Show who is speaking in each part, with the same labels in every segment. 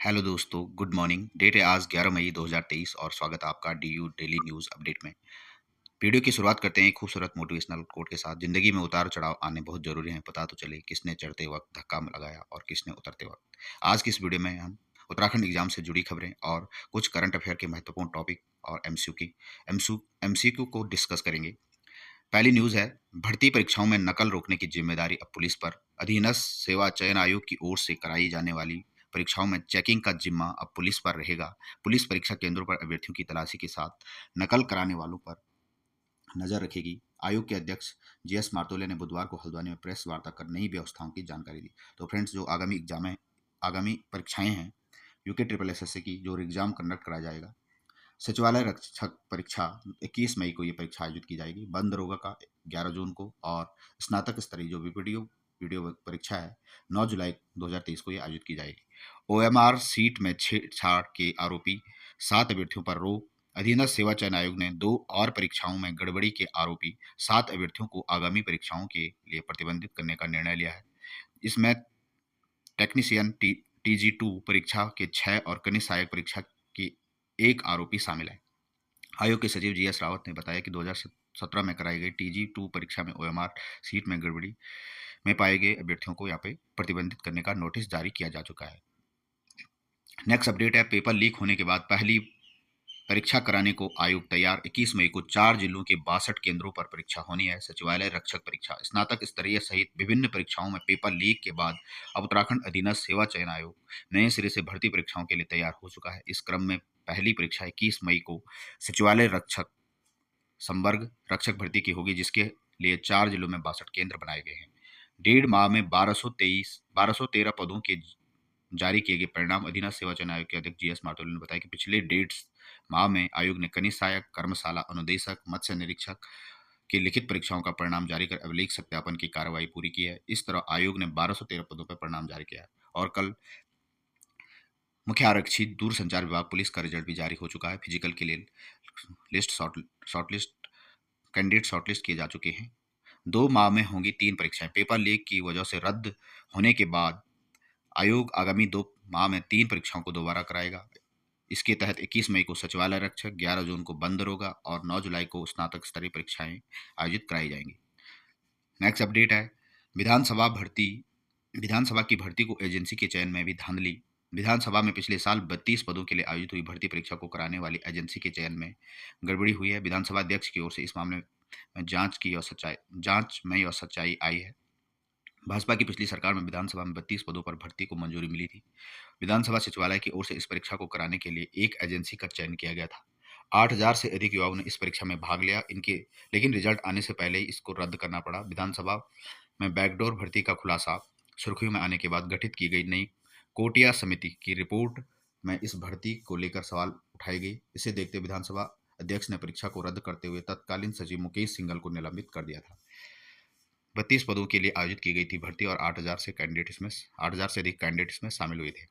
Speaker 1: Hello दोस्तों, good morning. Date है आज 11 मई 2023 और स्वागत है आपका डीयू डेली न्यूज़ अपडेट में। वीडियो की शुरुआत करते हैं एक खूबसूरत मोटिवेशनल कोट के साथ। ज़िंदगी में उतार चढ़ाव आने बहुत ज़रूरी हैं, पता तो चले किसने चढ़ते वक्त धक्का लगाया और किसने उतरते वक्त। आज की इस वीडियो में हम उत्तराखंड एग्जाम से जुड़ी खबरें और कुछ करंट अफेयर के महत्वपूर्ण टॉपिक और एमसीक्यू को डिस्कस करेंगे। पहली न्यूज़ है, भर्ती परीक्षाओं में नकल रोकने की जिम्मेदारी अब पुलिस पर। अधीनस्थ सेवा चयन आयोग की ओर से कराई जाने वाली परीक्षाओं में चेकिंग का जिम्मा अब पुलिस पर रहेगा। पुलिस परीक्षा केंद्रों पर अभ्यर्थियों की तलाशी के साथ नकल कराने वालों पर नजर रखेगी। आयोग के अध्यक्ष जीएस मार्तोले ने बुधवार को हल्द्वानी में प्रेस वार्ता कर नई व्यवस्थाओं की जानकारी दी। तो फ्रेंड्स, जो आगामी परीक्षाएं हैं यूके ट्रिपल एसएससी की, जो एग्जाम कंडक्ट करा जाएगा, सचिवालय रक्षक परीक्षा 21 मई को ये परीक्षा आयोजित की जाएगी। बंद दरोगा का 11 जून को और स्नातक स्तरीय जो वीडियो वीडियो परीक्षा है 9 जुलाई 2023 को ये आयोजित की जाएगी। ओएमआर सीट में छेड़छाड़ के आरोपी 7 अभ्यर्थियों पर रोक। अधीनस्थ सेवा चयन आयोग ने 2 और परीक्षाओं में गड़बड़ी के आरोपी 7 अभ्यर्थियों को आगामी परीक्षाओं के लिए प्रतिबंधित करने का निर्णय लिया है। इसमें टेक्नीशियन टीजी2 परीक्षा के 6 और कनिष्ठ सहायक परीक्षा के 1 आरोपी शामिल है। आयोग के सचिव जीएस रावत ने बताया कि 2017 में कराई गई टीजी2 परीक्षा में ओएमआर सीट में गड़बड़ी में पाए गए अभ्यर्थियों को यहाँ पे प्रतिबंधित करने का नोटिस जारी किया जा चुका है। नेक्स्ट अपडेट है, पेपर लीक होने के बाद पहली परीक्षा कराने को आयोग तैयार। 21 मई को 4 जिलों के 62 केंद्रों पर परीक्षा होनी है। सचिवालय रक्षक परीक्षा, स्नातक स्तरीय सहित विभिन्न परीक्षाओं में पेपर लीक के बाद अब उत्तराखंड अधीनस्थ सेवा चयन आयोग नए सिरे से भर्ती परीक्षाओं के लिए तैयार हो चुका है। इस क्रम में पहली परीक्षा 21 मई को सचिवालय रक्षक संवर्ग रक्षक भर्ती की होगी, जिसके लिए 4 जिलों में 62 केंद्र बनाए गए हैं। 1.5 माह में 1213 पदों के जारी किए गए परिणाम। अधीनस्थ सेवा चयन आयोग के अध्यक्ष जीएस माथुर ने बताया कि पिछले 1.5 माह में आयोग ने कनिष्ठ सहायक, कर्मशाला अनुदेशक, मत्स्य निरीक्षक की लिखित परीक्षाओं का परिणाम जारी कर अभिलेख सत्यापन की कार्रवाई पूरी की है। इस तरह आयोग ने 1213 पदों पर परिणाम जारी किया है। और कल मुख्य आरक्षी दूरसंचार विभाग पुलिस का रिजल्ट भी जारी हो चुका है। फिजिकल के लिए शॉर्टलिस्ट कैंडिडेट शॉर्टलिस्ट किए जा चुके हैं। 2 माह में होंगी 3 परीक्षाएं। पेपर लीक की वजह से रद्द होने के बाद आयोग आगामी 2 माह में 3 परीक्षाओं को दोबारा कराएगा। इसके तहत 21 मई को सचिवालय रक्षक, 11 जून को बंद दरोगा और 9 जुलाई को स्नातक स्तरीय परीक्षाएं आयोजित कराई जाएंगी। नेक्स्ट अपडेट है, विधानसभा की भर्ती को एजेंसी के चयन में भी धांधली। विधानसभा में पिछले साल 32 पदों के लिए आयोजित हुई भर्ती परीक्षा को कराने वाली एजेंसी के चयन में गड़बड़ी हुई है। विधानसभा अध्यक्ष की ओर से इस मामले में जांच में और सच्चाई आई है। भाजपा की पिछली सरकार में विधानसभा में 32 पदों पर भर्ती को मंजूरी मिली थी। विधानसभा सचिवालय की ओर से इस परीक्षा को कराने के लिए एक एजेंसी का चयन किया गया था। 8,000 से अधिक युवाओं ने इस परीक्षा में भाग लिया, लेकिन रिजल्ट आने से पहले ही इसको रद्द करना पड़ा। विधानसभा में बैकडोर भर्ती का खुलासा सुर्खियों में आने के बाद गठित की गई नई कोटिया समिति की रिपोर्ट में इस भर्ती को लेकर सवाल उठाए गए। इसे देखते विधानसभा अध्यक्ष ने परीक्षा को रद्द करते हुए तत्कालीन सचिव मुकेश सिंघल को निलंबित कर दिया था। 32 पदों के लिए आयोजित की गई थी भर्ती और 8,000 से अधिक कैंडिडेट इसमें शामिल हुए थे।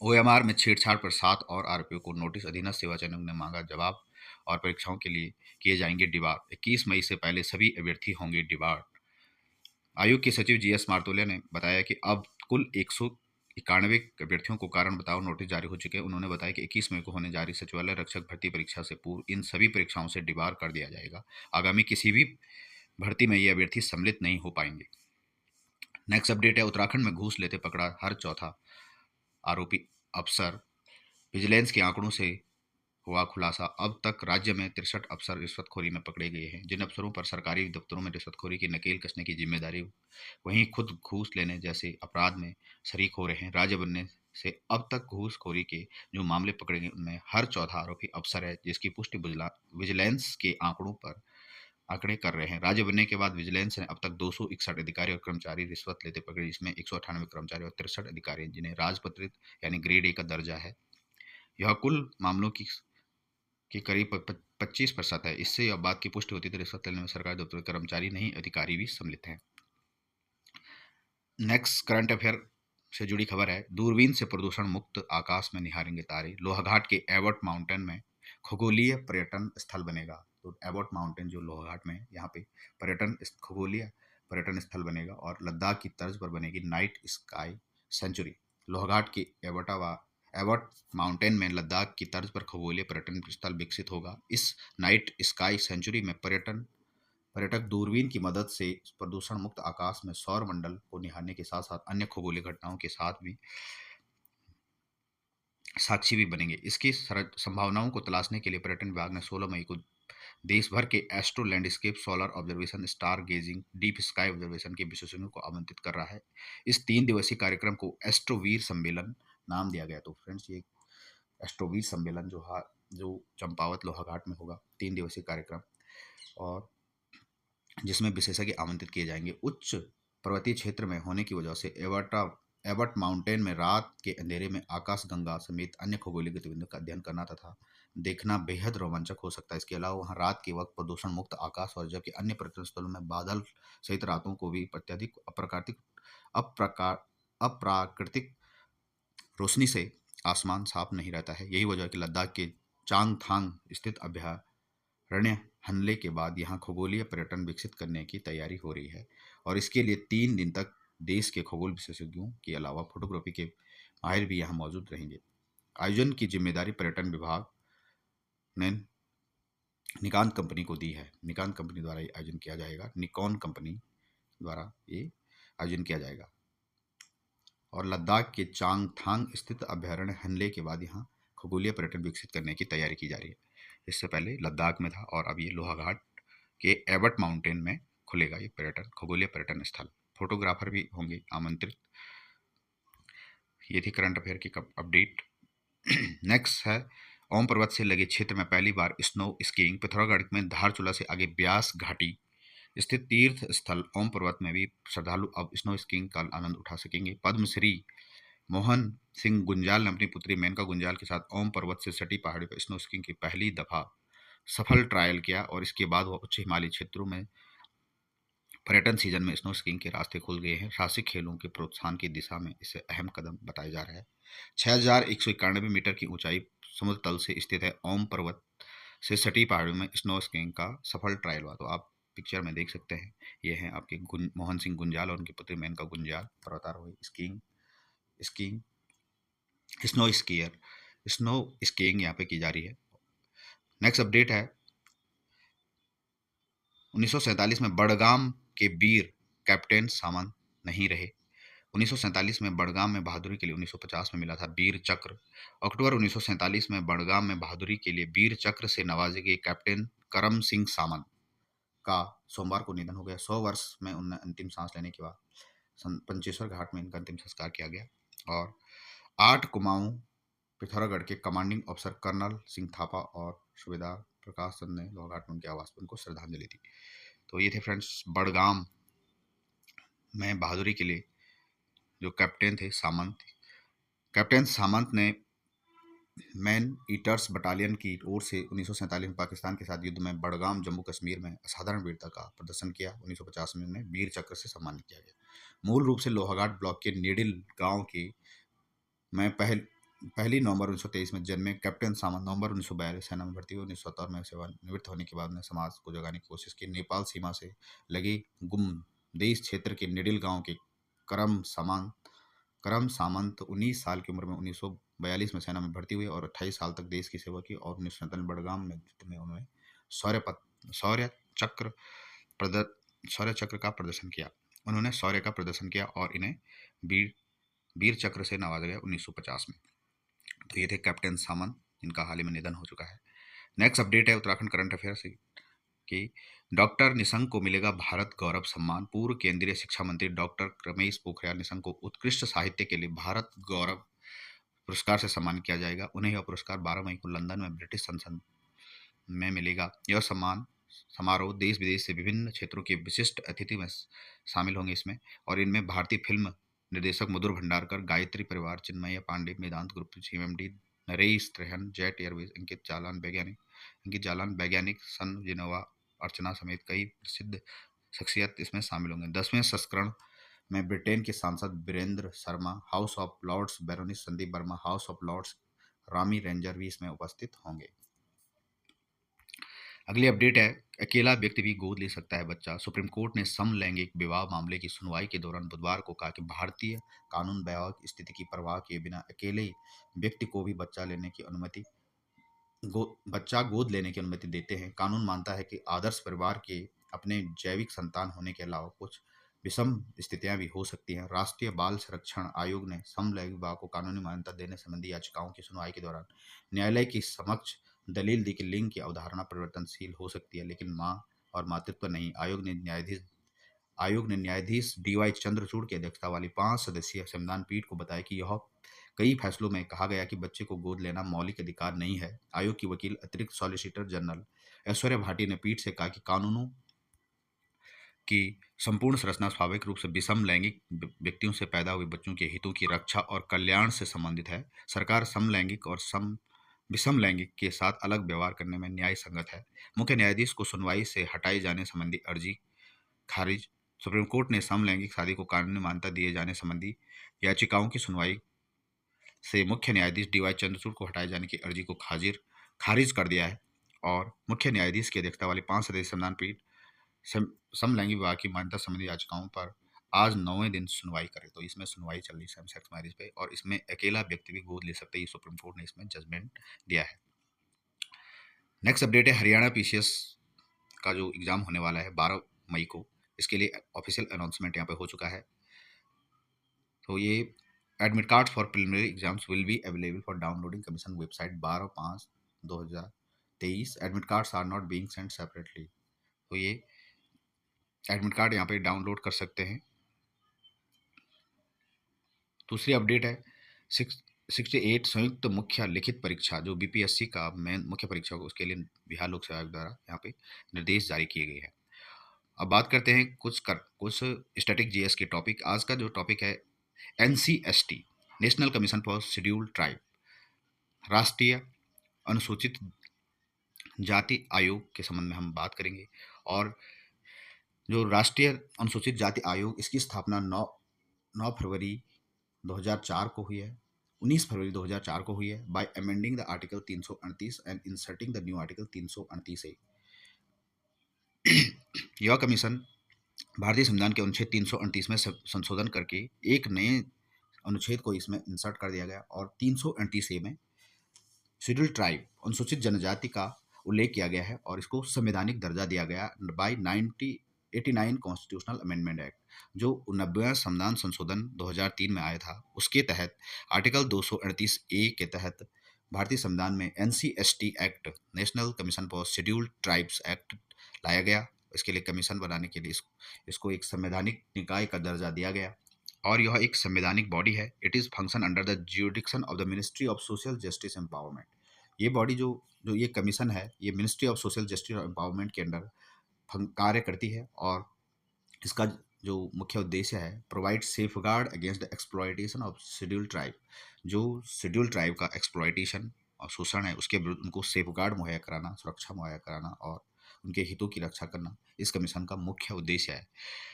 Speaker 1: ओएमआर में छेड़छाड़ पर 7 और आरोपियों को नोटिस। अधीनस्थ सेवा चयन आयोग ने मांगा जवाब और परीक्षाओं के लिए किए जाएंगे डिबार। 21 मई से पहले सभी अभ्यर्थी होंगे डिबार। आयोग के सचिव जीएस मार्तोले ने बताया कि अब कुल 191 अभ्यर्थियों को कारण बताओ नोटिस जारी हो चुके हैं। उन्होंने बताया कि 21 मई को होने जा रही सचिवालय रक्षक भर्ती परीक्षा से पूर्व इन सभी परीक्षाओं से डिबार कर दिया जाएगा। आगामी किसी भी भर्ती में ये अभ्यर्थी सम्मिलित नहीं हो पाएंगे। नेक्स्ट अपडेट है, उत्तराखंड में घूस लेते पकड़ा हर चौथा आरोपी अफसर। विजिलेंस के आंकड़ों से हुआ खुलासा, अब तक राज्य में 63 अफसर रिश्वतखोरी में पकड़े गए हैं। जिन अफसरों पर सरकारी दफ्तरों में रिश्वतखोरी की नकेल कसने की जिम्मेदारी, वहीं खुद घूस लेने जैसे अपराध में शरीक हो रहे हैं। राज्य बनने से अब तक घूसखोरी के जो मामले पकड़े गए उनमें हर चौथा आरोपी अफसर है, जिसकी पुष्टि विजिलेंस के आंकड़े कर रहे हैं। राज्य बनने के बाद विजिलेंस ने अब तक 261 अधिकारी और कर्मचारी रिश्वत लेते पकड़े, जिसमें 198 कर्मचारी और 63 अधिकारी जिन्हें राजपत्रित यानी ग्रेड ए का दर्जा है। यह कुल मामलों की के करीब 25% है। इससे यह बात की पुष्टि होती है रिश्वत लेने में सरकारी दफ्तर के कर्मचारी नहीं, अधिकारी भी सम्मिलित हैं। नेक्स्ट करंट अफेयर से जुड़ी खबर है, दूरबीन से प्रदूषण मुक्त आकाश में निहारेंगे तारे। लोहाघाट के एबट माउंटेन में खगोलीय पर्यटन स्थल बनेगा। तो एबट माउंटेन जो लोहाघाट में है, यहाँ पे खगोलीय पर्यटन स्थल बनेगा और लद्दाख की तर्ज पर बनेगी नाइट स्काई सेंचुरी। लोहाघाट के एबट माउंटेन में लद्दाख की तर्ज पर खगोलीय पर्यटन स्थल विकसित होगा। इस नाइट स्काई सेंचुरी में पर्यटक दूरबीन की मदद से प्रदूषण मुक्त आकाश में सौर मंडल को निहारने के साथ साथ अन्य खगोलीय घटनाओं के साथ भी साक्षी भी बनेंगे। इसकी संभावनाओं को तलाशने के लिए पर्यटन विभाग ने 16 मई को देश भर के astro landscape, solar observation, stargazing, deep sky observation के विशेषज्ञों को आमंत्रित कर रहा है। इस 3 दिवसीय कार्यक्रम को एस्ट्रोवीर सम्मेलन नाम दिया गया। तो फ्रेंड्स, ये एस्ट्रोवीर सम्मेलन जो चंपावत लोहाघाट में होगा, 3 दिवसीय कार्यक्रम, और जिसमें विशेषज्ञ आमंत्रित किए जाएंगे। उच्च पर्वतीय क्षेत्र में होने की वजह से एबट माउंटेन में रात के अंधेरे में आकाशगंगा समेत अन्य खगोलीय गतिविधियों का अध्ययन करना तथा देखना बेहद रोमांचक हो सकता है। इसके अलावा वहां रात के वक्त प्रदूषण मुक्त आकाश और जबकि अन्य पर्यटन स्थलों में बादल सहित रातों को भी अत्यधिक अप्राकृतिक रोशनी से आसमान साफ नहीं रहता है। यही वजह है कि लद्दाख के चांगथांग स्थित अभयारण्य हमले के बाद यहाँ खगोलीय पर्यटन विकसित करने की तैयारी हो रही है, और इसके लिए 3 दिन तक देश के खगोल विशेषज्ञों के अलावा फोटोग्राफी के माहिर भी यहाँ मौजूद रहेंगे। आयोजन की जिम्मेदारी पर्यटन विभाग ने निकांत कंपनी को दी है। निकांत कंपनी द्वारा ये आयोजन किया जाएगा। निकॉन कंपनी द्वारा ये आयोजन किया जाएगा। और लद्दाख के चांगथांग स्थित अभयारण्य हमले के बाद यहाँ खगोलीय पर्यटन विकसित करने की तैयारी की जा रही है। इससे पहले लद्दाख में था और अब ये लोहाघाट के एबट माउंटेन में खुलेगा ये खगोलीय पर्यटन स्थल। फोटोग्राफर भी होंगे आमंत्रित। ये थी करंट अफेयर की अपडेट। नेक्स्ट है, ओम पर्वत से लगे क्षेत्र में पहली बार स्नो स्कीइंग। पिथौरागढ़ में धारचूला से आगे ब्यास घाटी स्थित तीर्थ स्थल ओम पर्वत में भी श्रद्धालु अब स्नो स्कीइंग का आनंद उठा सकेंगे। पद्मश्री मोहन सिंह गुंजाल ने अपनी पुत्री मेनका गुंजाल के साथ ओम पर्वत से सटी पहाड़ी पर स्नो स्कीइंग की पहली दफा सफल ट्रायल किया, और इसके बाद वह उच्च हिमालयी क्षेत्रों में पर्यटन सीजन में स्नो स्कीइंग के रास्ते खुल गए हैं। साहसिक खेलों के प्रोत्साहन की दिशा में इसे अहम कदम बताया जा रहा है। 6191 मीटर की ऊंचाई समुद्र तल से स्थित है ओम पर्वत से सटी पहाड़ियों में स्नो स्कीइंग का सफल ट्रायल हुआ। तो आप पिक्चर में देख सकते हैं, ये हैं आपके मोहन सिंह गुंजाल और उनकी पुत्री मेनका गुंजाल, पर्वतारोही, स्कीइंग स्नो स्कीइंग यहाँ पे की जा रही है। नेक्स्ट अपडेट है, 1947 में बड़गाम के वीर कैप्टन सामंत नहीं रहे। 1947 में बड़गाम में बहादुरी के लिए 1950 में मिला था वीर चक्र। अक्टूबर 1947 में बड़गाम में बहादुरी के लिए वीर चक्र से नवाजे गए कैप्टन करम सिंह सामंत का सोमवार को निधन हो गया। 100 वर्ष में उन्हें अंतिम सांस लेने के बाद पंचेश्वर घाट में इनका अंतिम संस्कार किया गया। और 8 कुमाऊं पिथौरागढ़ के कमांडिंग अफसर कर्नल सिंह थापा और सूबेदार प्रकाश चंद ने लोहाघाट में उनके आवास पर उनको श्रद्धांजलि दी। तो ये थे फ्रेंड्स बड़गाम में बहादुरी के लिए जो कैप्टन थे सामंत। कैप्टन सामंत ने मैन ईटर्स बटालियन की ओर से 1947 में पाकिस्तान के साथ युद्ध में बड़गाम जम्मू कश्मीर में असाधारण वीरता का प्रदर्शन किया। 1950 में उन्हें वीर चक्र से सम्मानित किया गया। मूल रूप से लोहाघाट ब्लॉक के निडिल गांव की में पहली नवंबर 1923 में जन्मे कैप्टन सामंत नवंबर 1942 सेना में भर्ती हुए। 1970 में सेवानिवृत्त होने के बाद उन्हें समाज को जगाने की कोशिश की। नेपाल सीमा से लगे गुमदेश क्षेत्र के निडिल गांव के करम सामंत 19 साल की उम्र में 1942 में सेना में भर्ती हुए और 28 साल तक देश की सेवा की, और 1947 में बड़गाम में युद्ध में उन्होंने शौर्य चक्र का प्रदर्शन किया। उन्होंने शौर्य का प्रदर्शन किया और इन्हें वीर चक्र से नवाजा गया 1950 में। तो ये थे कैप्टन सामंत, जिनका हाल ही में निधन हो चुका है। नेक्स्ट अपडेट है उत्तराखंड करंट अफेयर से कि डॉक्टर निशंक को मिलेगा भारत गौरव सम्मान। पूर्व केंद्रीय शिक्षा मंत्री डॉक्टर रमेश पोखरियाल निशंक को उत्कृष्ट साहित्य के लिए भारत गौरव पुरस्कार से सम्मानित किया जाएगा। उन्हें यह पुरस्कार 12 मई को लंदन में ब्रिटिश संसद में मिलेगा। यह सम्मान समारोह देश विदेश से विभिन्न क्षेत्रों के विशिष्ट अतिथि में शामिल होंगे इसमें, और इनमें भारतीय फिल्म निर्देशक मधुर Bhandarkar, Gayatri Parivar, Chinmay Pandey, Vedanta group, GMD, Naresh Trehan, Jet Airways, Ankit Jalan वैज्ञानिक, सन जिनोवा, अर्चना समेत कई प्रसिद्ध शख्सियत इसमें शामिल होंगे। 10वें संस्करण में ब्रिटेन के सांसद Virendra Sharma, House of Lords baroness Sandeep Verma, House of Lords Rami Ranger भी इसमें उपस्थित होंगे। अगली अपडेट है, अकेला व्यक्ति भी गोद ले सकता है बच्चा। सुप्रीम कोर्ट ने समलैंगिक विवाह मामले की सुनवाई के दौरान बुधवार को कहा कि भारतीय कानून वैवाहिक स्थिति की परवाह किए बिना अकेले व्यक्ति को भी बच्चा गोद लेने की अनुमति देते हैं। कानून मानता है कि आदर्श परिवार के अपने जैविक संतान होने के अलावा कुछ विषम स्थितियां भी हो सकती हैं। राष्ट्रीय बाल संरक्षण आयोग ने समलैंगिक विवाह को कानूनी मान्यता देने संबंधी याचिकाओं की सुनवाई के दौरान न्यायालय की समक्ष दलील दी कि लिंग की अवधारणा परिवर्तनशील हो सकती है, लेकिन मां और मातृत्व नहीं। आयोग ने न्यायाधीश डीवाई चंद्रचूड़ की अध्यक्षता वाली 5 सदस्यीय संविधान पीठ को बताया कि यह कई फैसलों में कहा गया कि बच्चे को गोद लेना मौलिक अधिकार नहीं है। आयोग की वकील अतिरिक्त सॉलिसिटर जनरल ऐश्वर्या भाटी ने पीठ से कहा कि कानूनों की संपूर्ण संरचना स्वाभाविक रूप से विषम लैंगिक व्यक्तियों से पैदा हुए बच्चों के हितों की रक्षा और कल्याण से संबंधित है। सरकार समलैंगिक और विषम लैंगिक के साथ अलग व्यवहार करने में न्याय संगत है। मुख्य न्यायाधीश को सुनवाई से हटाए जाने संबंधी अर्जी खारिज। सुप्रीम कोर्ट ने समलैंगिक शादी को कानूनी मान्यता दिए जाने संबंधी याचिकाओं की सुनवाई से मुख्य न्यायाधीश डीवाई चंद्रचूड़ को हटाए जाने की अर्जी को खारिज कर दिया है और मुख्य न्यायाधीश की अध्यक्षता वाली 5 सदस्यीय संविधान पीठ समलैंगिक विवाह की मान्यता संबंधी याचिकाओं पर आज 9वें दिन सुनवाई करे। तो इसमें सुनवाई चल रही सेम सेक्स मैरिज पे, और इसमें अकेला व्यक्ति भी गोद ले सकते हैं। सुप्रीम कोर्ट ने इसमें जजमेंट दिया है। नेक्स्ट अपडेट है, हरियाणा पीसीएस का जो एग्जाम होने वाला है 12 मई को, इसके लिए ऑफिशियल अनाउंसमेंट यहाँ पे हो चुका है। तो ये admit card for preliminary exams will be available for downloading commission website 12/5/2023। Admit cards are not being sent separately. तो ये एडमिट कार्ड यहाँ पे डाउनलोड कर सकते हैं। दूसरी अपडेट है 68 संयुक्त मुख्य लिखित परीक्षा जो बीपीएससी का मेन मुख्य परीक्षा हो, उसके लिए बिहार लोक सेवा आयोग द्वारा यहाँ पे निर्देश जारी किए गए हैं। अब बात करते हैं कुछ स्टैटिक जीएस के टॉपिक। आज का जो टॉपिक है ancestry, national commission for scheduled tribe, राष्ट्रीय अनुसूचित जाति आयोग के संबंध में हम बात करेंगे। और जो राष्ट्रीय अनुसूचित जाति आयोग, इसकी स्थापना 9 फरवरी 2004 को हुई है, 19 फरवरी 2004 को हुई है, bye amending the article 338 and inserting the new article 338A। यह कमीशन भारतीय संविधान के अनुच्छेद 338 में संशोधन करके एक नए अनुच्छेद को इसमें इंसर्ट कर दिया गया और 338A में शेड्यूल्ड ट्राइब अनुसूचित जनजाति का उल्लेख किया गया है और इसको संवैधानिक दर्जा दिया गया बाय 1989 कॉन्स्टिट्यूशनल अमेंडमेंट एक्ट, जो 90वां संविधान संशोधन 2003 में आया था। उसके तहत आर्टिकल 238A के तहत भारतीय संविधान में ancestry act, national commission for scheduled tribes act लाया गया। इसके लिए कमीशन बनाने के लिए इसको एक संवैधानिक निकाय का दर्जा दिया गया और यह एक संवैधानिक बॉडी है। It is function under the jurisdiction of the ministry of social justice empowerment. ये बॉडी जो ये कमीशन है, ये ministry of social justice empowerment के अंडर कार्य करती है और इसका जो मुख्य उद्देश्य है, provide safeguard against the exploitation of scheduled tribe. जो शेड्यूल्ड ट्राइब का एक्सप्लॉयटेशन और शोषण है, उसके विरुद्ध उनको सेफगार्ड मुहैया कराना, सुरक्षा मुहैया कराना और उनके हितों की रक्षा करना इस कमीशन का मुख्य उद्देश्य है।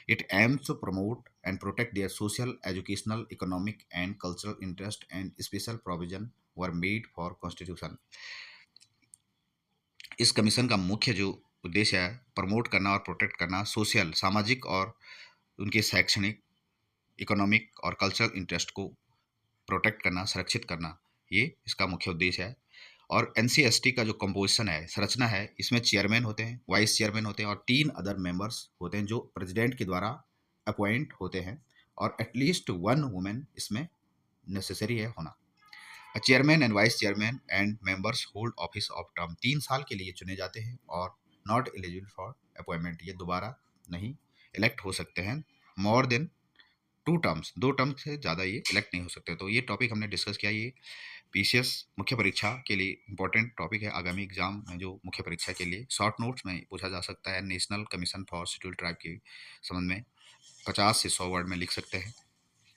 Speaker 1: It aims to promote and protect their social, educational, economic and cultural interest, and special provision were made for Constitution। इस कमीशन का मुख्य जो उद्देश्य है, प्रमोट करना और प्रोटेक्ट करना सोशल, सामाजिक और उनके शैक्षणिक, इकोनॉमिक और कल्चरल इंटरेस्ट को प्रोटेक्ट करना, संरक्षित करना, ये इसका मुख्य उद्देश्य है। और एनसीएसटी का जो कंपोजिशन है, संरचना है, इसमें चेयरमैन होते हैं, वाइस चेयरमैन होते हैं और 3 अदर मेंबर्स होते हैं जो प्रेसिडेंट के द्वारा अपॉइंट होते हैं और एटलीस्ट 1 वुमेन इसमें नेसेसरी है होना। Chairman and vice chairman and members hold office of term, 3 साल के लिए चुने जाते हैं और नॉट एलिजिबल फॉर अपॉइंटमेंट, ये दोबारा नहीं इलेक्ट हो सकते हैं। मोर देन 2 टर्म्स, 2 टर्म से ज़्यादा ये इलेक्ट नहीं हो सकते। तो ये टॉपिक हमने डिस्कस किया। ये पीसीएस मुख्य परीक्षा के लिए इंपॉर्टेंट टॉपिक है। आगामी एग्जाम में जो मुख्य परीक्षा के लिए शॉर्ट नोट्स में पूछा जा सकता है। National commission for scheduled tribe के संबंध में 50 से 100 वर्ड में लिख सकते हैं।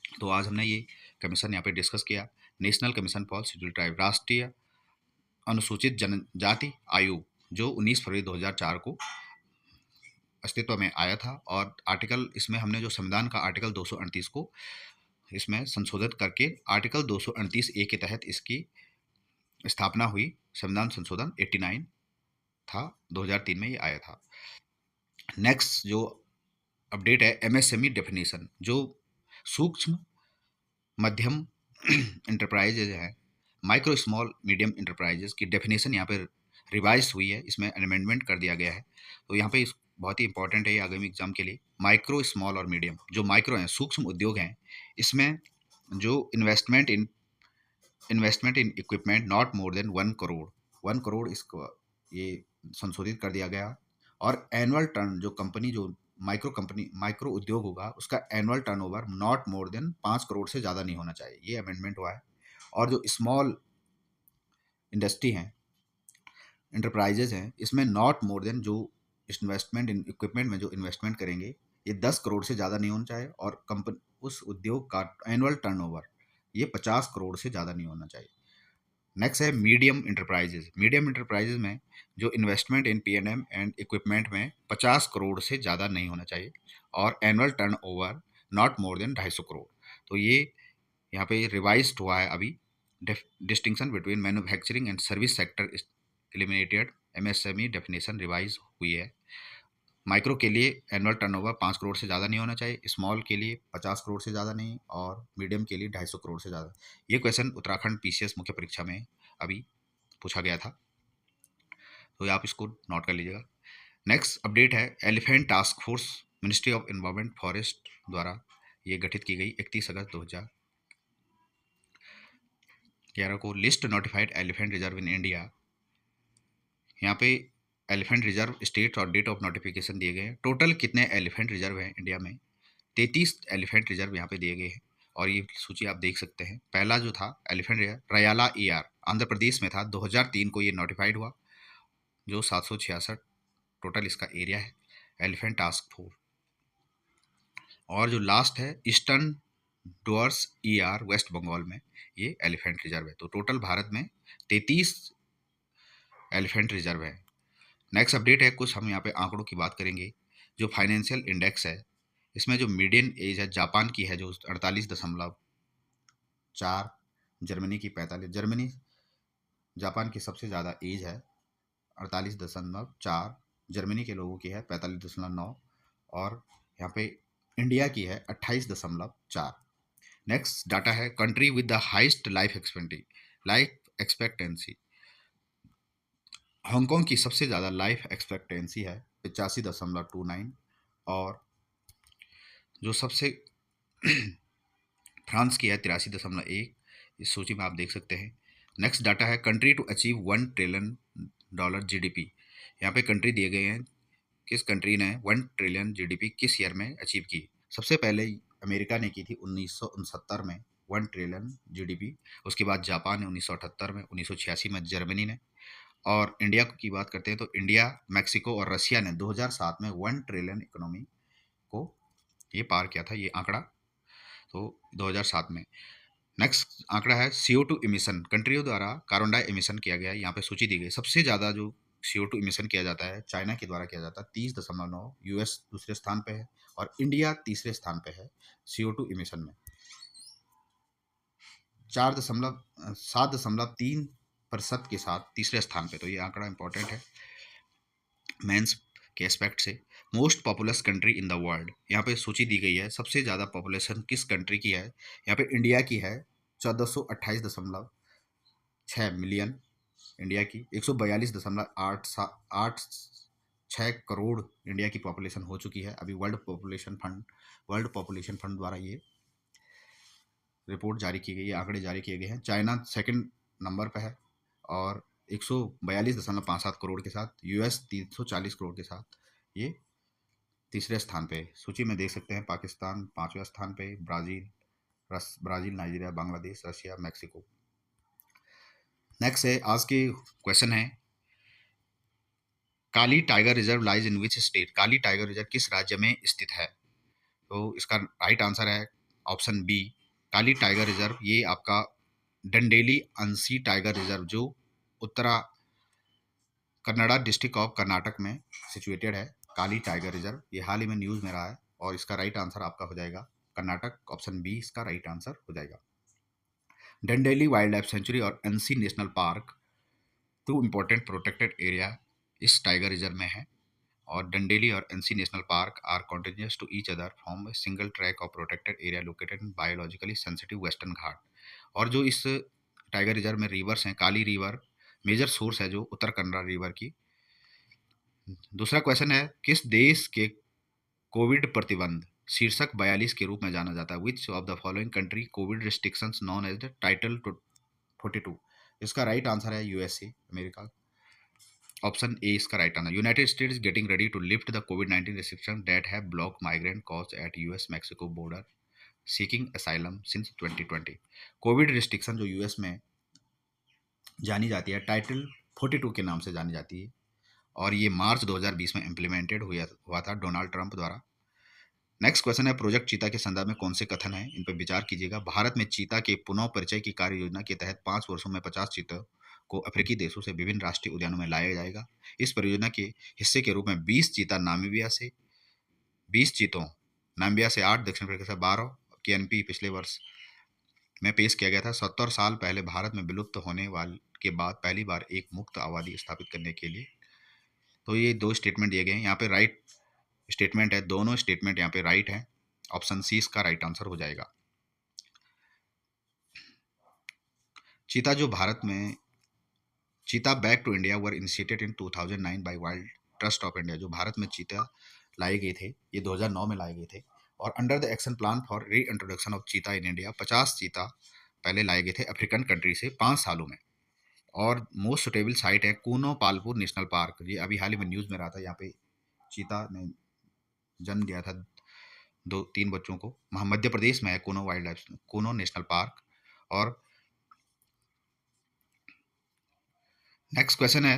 Speaker 1: तो आज हमने ये कमीशन यहाँ पे डिस्कस किया। National commission for scheduled tribe, राष्ट्रीय अनुसूचित जनजाति आयोग, जो 19 फरवरी 2004 को अस्तित्व में आया था और आर्टिकल, इसमें हमने जो संविधान का आर्टिकल 238 को इसमें संशोधित करके आर्टिकल 238A के तहत इसकी स्थापना हुई, संविधान संशोधन 89 था, 2003 में ये आया था। नेक्स्ट जो अपडेट है एमएसएमई डेफिनेशन, जो सूक्ष्म मध्यम इंटरप्राइजेज हैं, माइक्रो स्मॉल मीडियम इंटरप्राइजेज की डेफिनेशन यहाँ पे रिवाइज हुई है, इसमें अमेंडमेंट कर दिया गया है। तो यहाँ पे बहुत ही इंपॉर्टेंट है ये आगामी एग्जाम के लिए। माइक्रो स्मॉल और मीडियम, जो माइक्रो हैं सूक्ष्म उद्योग हैं, इसमें जो investment in equipment not more than 1 crore, 1 crore इसको ये संशोधित कर दिया गया। और एनुअल टर्न, जो कंपनी जो माइक्रो उद्योग होगा उसका annual turnover not more than 5 crore से ज़्यादा नहीं होना चाहिए, ये अमेंडमेंट हुआ है। और जो स्मॉल इंडस्ट्री हैं, इंटरप्राइजेज हैं, इसमें नॉट मोर देन जो इन्वेस्टमेंट इन इक्विपमेंट में जो इन्वेस्टमेंट करेंगे ये 10 करोड़ से ज़्यादा नहीं होना चाहिए। और कंपनी उस उद्योग का एनुअल टर्नओवर ये 50 करोड़ से ज़्यादा नहीं होना चाहिए। नेक्स्ट है मीडियम इंटरप्राइजेज। मीडियम इंटरप्राइजेज में जो investment in PNM and equipment में 50 करोड़ से ज़्यादा नहीं होना चाहिए। और annual turnover not more than 250 crore. तो ये यहाँ पे रिवाइज्ड हुआ है अभी। Distinction between manufacturing and service sector eliminated, MSME definition revise हुई है। माइक्रो के लिए एनुअल टर्नओवर 5 करोड़ से ज़्यादा नहीं होना चाहिए, स्मॉल के लिए 50 करोड़ से ज़्यादा नहीं, और मीडियम के लिए 250 करोड़ से ज़्यादा। ये क्वेश्चन उत्तराखंड पीसीएस मुख्य परीक्षा में अभी पूछा गया था, तो आप इसको नोट कर लीजिएगा। नेक्स्ट अपडेट है elephant task force, ministry of environment forest द्वारा ये गठित की गई 31 अगस्त 2011 को। List notified elephant reserve in India, यहाँ पे एलिफेंट रिजर्व स्टेट और डेट ऑफ नोटिफिकेशन दिए गए हैं। टोटल कितने एलिफेंट रिजर्व हैं इंडिया में? 33 एलिफेंट रिजर्व यहाँ पे दिए गए हैं, और ये सूची आप देख सकते हैं। पहला जो था elephant reserve रयाला ER Andhra Pradesh में था, 2003 को ये नोटिफाइड हुआ, जो 766 टोटल इसका एरिया है। Elephant task force. और जो लास्ट है eastern Dooars ER West Bengal में, ये एलिफेंट रिजर्व है। तो टोटल भारत में 33 एलिफेंट रिजर्व है। नेक्स्ट अपडेट है, कुछ हम यहाँ पे आंकड़ों की बात करेंगे। जो फाइनेंशियल इंडेक्स है, इसमें जो मीडियन एज है जापान की है जो 48.4, जर्मनी की 45, जर्मनी जापान की सबसे ज़्यादा एज है 48.4, जर्मनी के लोगों की है 45.9, और यहाँ पे इंडिया की है 28.4। नेक्स्ट डाटा है country with the highest life expectancy. Hong Kong की सबसे ज़्यादा लाइफ एक्सपेक्टेंसी है 85.29, और जो सबसे फ्रांस की है 83.1। इस सूची में आप देख सकते हैं। नेक्स्ट डाटा है country to achieve $1 trillion GDP. यहाँ पे कंट्री दिए गए हैं, किस कंट्री ने 1 ट्रिलियन जीडीपी किस ईयर में अचीव की। सबसे पहले अमेरिका ने की थी 1969 में 1 ट्रिलियन जीडीपी, उसके बाद जापान ने 1978 में, 1986 में जर्मनी ने, और इंडिया की बात करते हैं तो इंडिया, मैक्सिको और रशिया ने 2007 में 1 ट्रिलियन इकोनॉमी को ये पार किया था, ये आंकड़ा तो 2007 में। नेक्स्ट आंकड़ा है CO2 इमिशन, कंट्रियों द्वारा कार्बन डाई इमिशन किया गया है, यहाँ पे सूची दी गई। सबसे ज़्यादा जो CO2 इमिशन किया जाता है चाइना के द्वारा किया जाता है 30.9, यूएस दूसरे स्थान पे है, और इंडिया तीसरे स्थान पे है CO2 इमिशन में 7.3% के साथ तीसरे स्थान पे। तो ये आंकड़ा इंपॉर्टेंट है मेंस के एस्पेक्ट से। Most populous country in the world, यहाँ पे सूची दी गई है सबसे ज़्यादा पॉपुलेशन किस कंट्री की है। यहाँ पे इंडिया की है 1428.6 मिलियन, इंडिया की 142.86 करोड़ इंडिया की पॉपुलेशन हो चुकी है। अभी वर्ल्ड पॉपुलेशन फंड द्वारा ये रिपोर्ट जारी की गई है, आंकड़े जारी किए गए हैं। चाइना सेकंड नंबर पर है और 142.57 करोड़ के साथ, यूएस 340 करोड़ के साथ ये तीसरे स्थान पे। सूची में देख सकते हैं पाकिस्तान 5वें स्थान पे, Brazil, Nigeria, Bangladesh, Russia, Mexico. Next है आज के क्वेश्चन है Kali tiger reserve lies in which state. Kali tiger reserve किस राज्य में स्थित है? तो इसका राइट आंसर है option B, Kali tiger reserve. ये आपका डंडेली अंसी टाइगर रिजर्व जो उत्तरा कन्नड़ा डिस्ट्रिक्ट ऑफ कर्नाटक में सिचुएटेड है। काली टाइगर रिजर्व ये हाल ही में न्यूज़ में रहा है, और इसका राइट आंसर आपका हो जाएगा कर्नाटक, ऑप्शन बी इसका राइट आंसर हो जाएगा। डंडेली वाइल्ड लाइफ सेंचुरी और Anshi national park, two important protected area इस टाइगर रिजर्व में है। और डंडेली और Anshi national park are continuous to each other from a single track of protected area located in biologically sensitive western Ghat. और जो इस टाइगर रिजर्व में रिवर्स हैं, काली रिवर मेजर सोर्स है जो उत्तर कन्नड़ा रिवर की। दूसरा क्वेश्चन है, किस देश के कोविड प्रतिबंध शीर्षक 42 के रूप में जाना जाता है? Which of the following country COVID restrictions known as the title 42? इसका राइट आंसर है यूएसए, अमेरिका। ऑप्शन ए इसका right answer. United States getting ready to lift the कोविड-19 restrictions that have blocked migrant cause at US Mexico border seeking asylum since 2020। Covid restriction जो US में जानी जाती है title 42 के नाम से जानी जाती है, और ये मार्च 2020 में इम्प्लीमेंटेड हुआ था डोनाल्ड ट्रंप द्वारा। नेक्स्ट क्वेश्चन है, प्रोजेक्ट चीता के संदर्भ में कौन से कथन हैं, इन पर विचार कीजिएगा। भारत में चीता के पुनः परिचय की कार्य योजना के तहत 5 वर्षों में 50 चीतों को अफ्रीकी देशों से विभिन्न राष्ट्रीय उद्यानों में लाया जाएगा। इस परियोजना के हिस्से के रूप में 20 चीता नामीबिया से, 20 चीतों नामीबिया से 8, दक्षिण अफ्रीका से 12 के एनपी पिछले वर्ष में पेश किया गया था। 70 साल पहले भारत में विलुप्त होने वाले के बाद पहली बार एक मुक्त आबादी स्थापित करने के लिए। तो ये 2 स्टेटमेंट दिए गए हैं, यहाँ पे राइट स्टेटमेंट है, दोनों स्टेटमेंट यहाँ पे राइट है। ऑप्शन सी इसका राइट आंसर हो जाएगा। चीता जो भारत में cheetah back to India were initiated in 2009 by wild trust of India. जो भारत में चीता लाए गए थे, ये 2009 में लाए गए थे। और under the action plan for री इंट्रोडक्शन ऑफ चीता इन इंडिया, 50 चीता पहले लाए गए थे अफ्रीकन कंट्री से 5 सालों में। और मोस्ट सुटेबल साइट है कूनो पालपुर नेशनल पार्क। ये अभी हाल ही में न्यूज़ में रहा था, यहाँ पे चीता ने जन्म दिया था 2-3 बच्चों को। मध्य प्रदेश में है Kuno wild life Kuno national park. और नेक्स्ट क्वेश्चन है,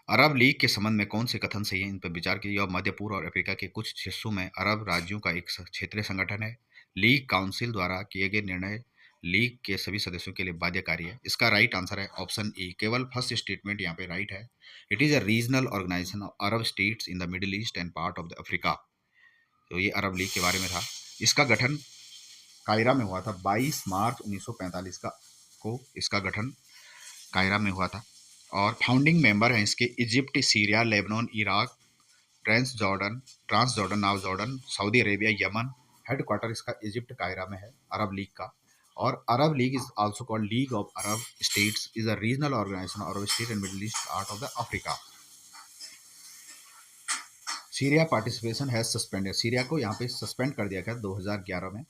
Speaker 1: अरब लीग के संबंध में कौन से कथन सही है, इन पर विचार कीजिए। और मध्य पूर्व और अफ्रीका के कुछ हिस्सों में अरब राज्यों का एक क्षेत्रीय संगठन है। लीग काउंसिल द्वारा किए गए निर्णय लीग के सभी सदस्यों के लिए बाध्यकारी है। इसका राइट आंसर है ऑप्शन ए, केवल फर्स्ट स्टेटमेंट यहाँ पे राइट है। It is a regional organisation of Arab states in the Middle East and part of the Africa. तो ये अरब लीग के बारे में था। इसका गठन कायरा में हुआ था 22 मार्च 1945 को इसका गठन कायरा में हुआ था। और फाउंडिंग मेंबर हैं इसके Egypt, Syria, Lebanon, Iraq, Transjordan, now Jordan, Saudi Arabia, Yemen. Headquarter इसका इजिप्ट कायरा में है अरब लीग का। और Arab League is also called League of Arab States, is a regional organisation of Arab state and Middle East part of the Africa. Syria participation has suspended. Syria को यहाँ पे suspend कर दिया गया 2011 में,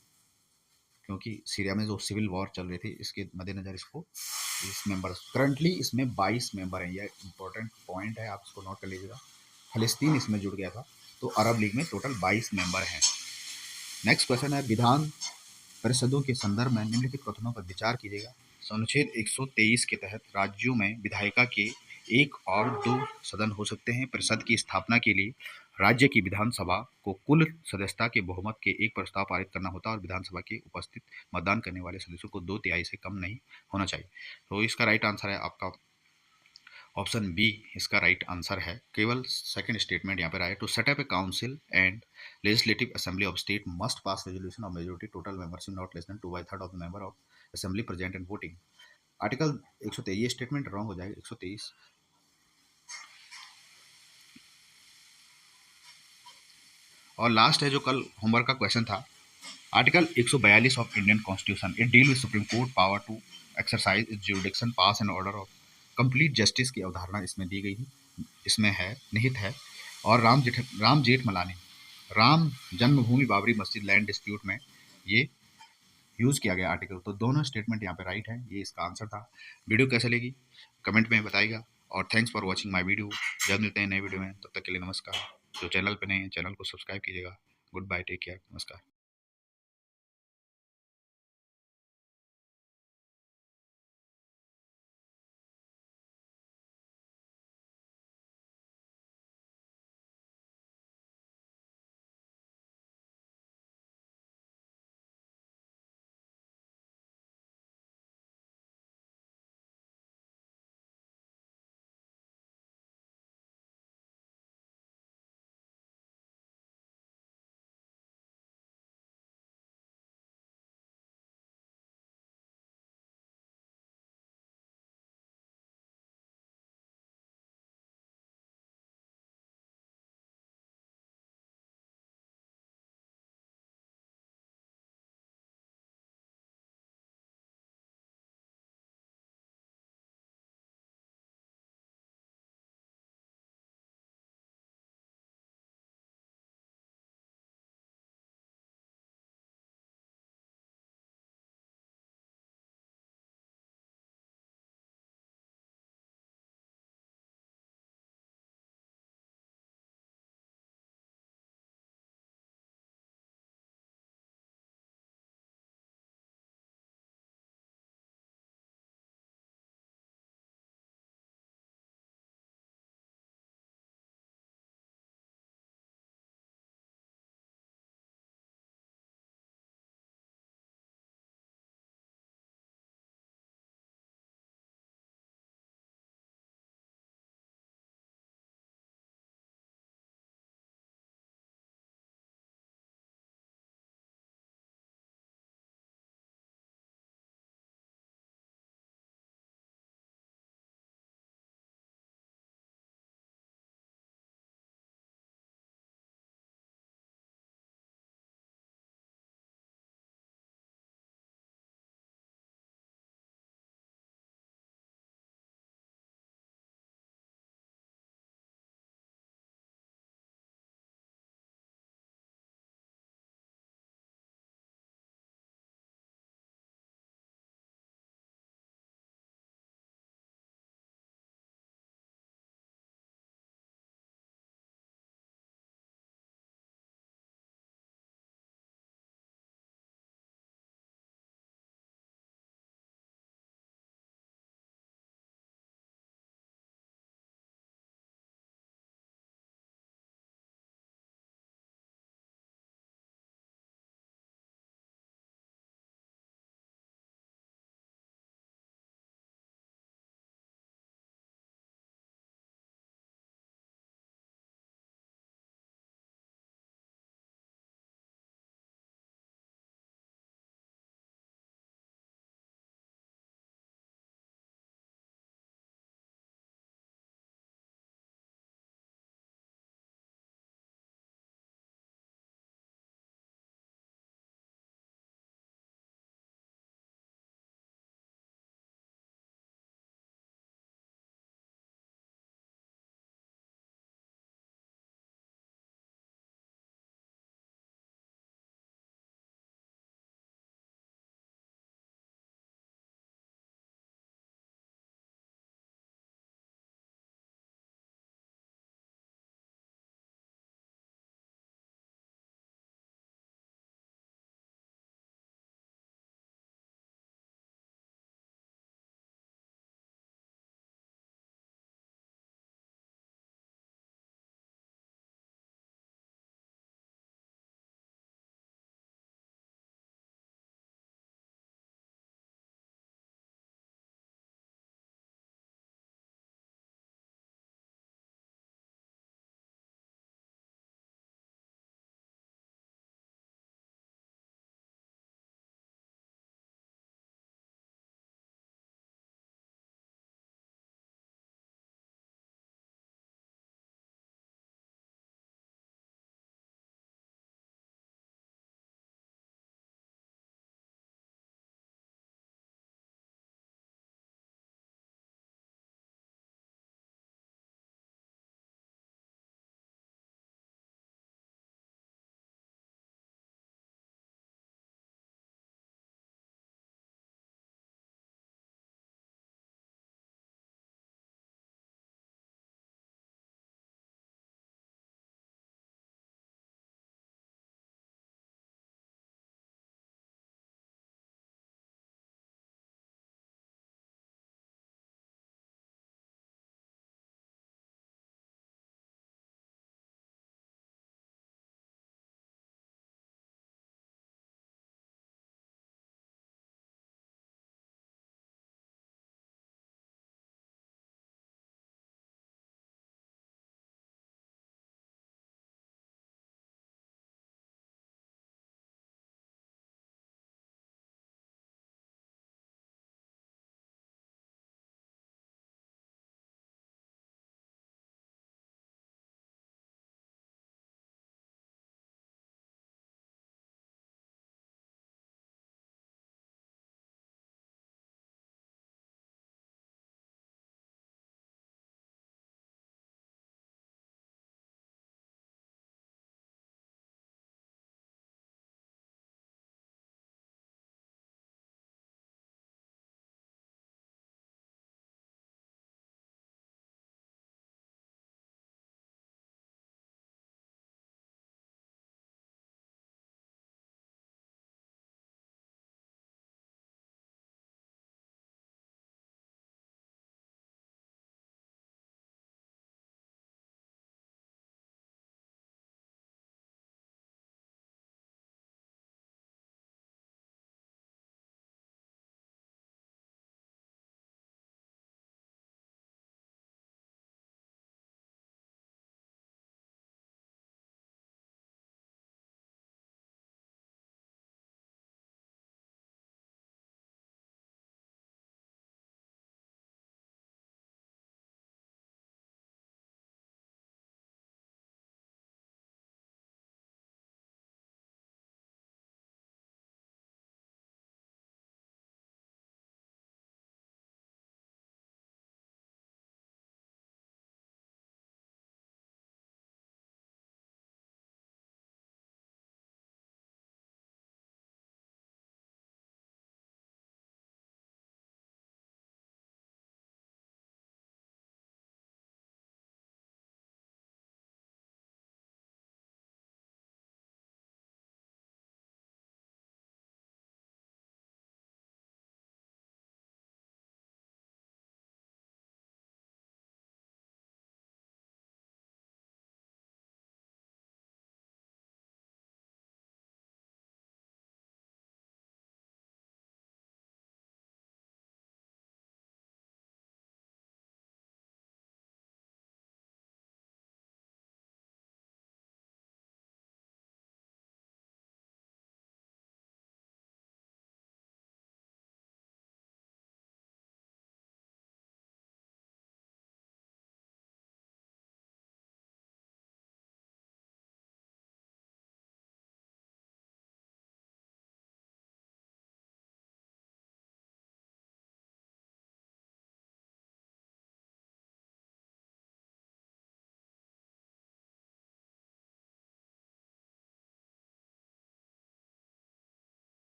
Speaker 1: क्योंकि सीरिया में जो सिविल वॉर चल रही थी, इसके मद्देनजर इसको इस मेंबर करंटली इसमें 22 मेंबर हैं। यह इंपॉर्टेंट पॉइंट है, आप इसको नोट कर लीजिएगा। फलस्तीन इसमें जुड़ गया था, तो अरब लीग में टोटल 22 मेंबर हैं। नेक्स्ट क्वेश्चन है, विधान परिषदों के संदर्भ में निम्नलिखित कथनों पर विचार कीजिएगा। अनुच्छेद 123 के तहत राज्यों में विधायिका के 1 और 2 सदन हो सकते हैं। परिषद की स्थापना के लिए राज्य की विधानसभा को कुल सदस्यता के बहुमत के एक प्रस्ताव पारित करना होता है और विधानसभा के उपस्थित मतदान करने वाले सदस्यों को 2/3 से कम नहीं होना चाहिए। तो इसका राइट आंसर है आपका ऑप्शन बी, इसका राइट आंसर है। केवल सेकंड स्टेटमेंट यहाँ पर आया, to set up a council and legislative assembly of state must pass resolution of majority total membership not less than 2/3 of the member of assembly present and voting. Article 123, ये statement wrong हो जाएगा। 123 और last है जो कल homework का question था, article 142 of Indian constitution, it deal with supreme court power to exercise its jurisdiction, pass and order of complete justice की अवधारणा इसमें दी गई है, इसमें है निहित है। और राम जेठमलानी राम जन्मभूमि बाबरी मस्जिद लैंड डिस्प्यूट में ये यूज़ किया गया आर्टिकल। तो दोनों स्टेटमेंट यहाँ पे राइट है, ये इसका आंसर था। वीडियो कैसे लगी कमेंट में बताइएगा, और thanks for watching my video. जल्द मिलते हैं नए वीडियो में, तब तक के लिए नमस्कार। जो चैनल पे नए हैं चैनल को सब्सक्राइब कीजिएगा। गुड बाय, टेक केयर, नमस्कार।